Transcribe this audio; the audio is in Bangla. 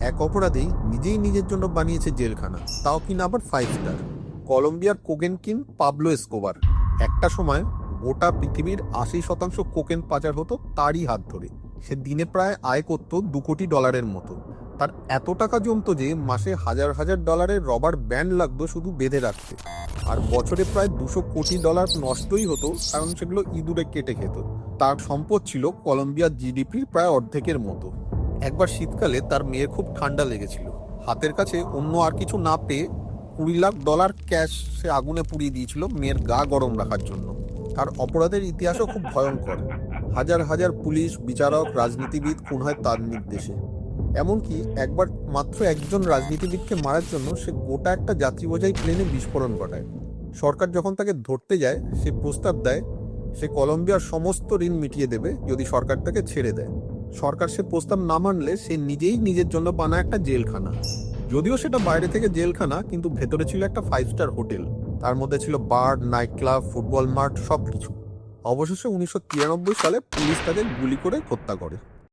এক অপরাধী নিজেই নিজের জন্য বানিয়েছে জেলখানা, তাও কিনা আবার 5 স্টার। কলম্বিয়ার কোকেন কিং পাবলো এসকোবার। একটা সময় গোটা পৃথিবীর 80% কোকেন পাচার হতো তারই হাত ধরে। সে দিনে প্রায় আয় করত $2 কোটি মতো। তার এত টাকা জমতো যে মাসে হাজার হাজার ডলারের রবার ব্যান্ড লাগতো শুধু বেঁধে রাখতে। আর বছরে প্রায় $200 কোটি নষ্টই হতো, কারণ সেগুলো ইঁদুরে কেটে খেত। তার সম্পদ ছিল কলম্বিয়ার জিডিপির প্রায় অর্ধেকের মতো। একবার শীতকালে তার মেয়ের খুব ঠান্ডা লেগেছিল। হাতের কাছে অন্য আর কিছু না পেয়ে $20 লাখ ক্যাশ সে আগুনে পুড়িয়ে দিয়েছিল মেয়ের গা গরম রাখার জন্য। তার অপরাধের ইতিহাসও খুব ভয়ঙ্কর। হাজার হাজার পুলিশ, বিচারক, রাজনীতিবিদ খুন হয় তার নির্দেশে। এমনকি একবার মাত্র একজন রাজনীতিবিদকে মারার জন্য সে গোটা একটা যাত্রী বোঝাই প্লেনে বিস্ফোরণ ঘটায়। সরকার যখন তাকে ধরতে যায়, সে প্রস্তাব দেয় সে কলম্বিয়ার সমস্ত ঋণ মিটিয়ে দেবে যদি সরকার তাকে ছেড়ে দেয়। সরকার সে প্রস্তাব না মানলে সে নিজেই নিজের জন্য বানায় একটা জেলখানা। যদিও সেটা বাইরে থেকে জেলখানা, কিন্তু ভেতরে ছিল একটা 5 স্টার হোটেল। তার মধ্যে ছিল বার, নাইট ক্লাব, ফুটবল মাঠ, সবকিছু। অবশেষে 1993 সালে পুলিশ তাদের গুলি করে হত্যা করে।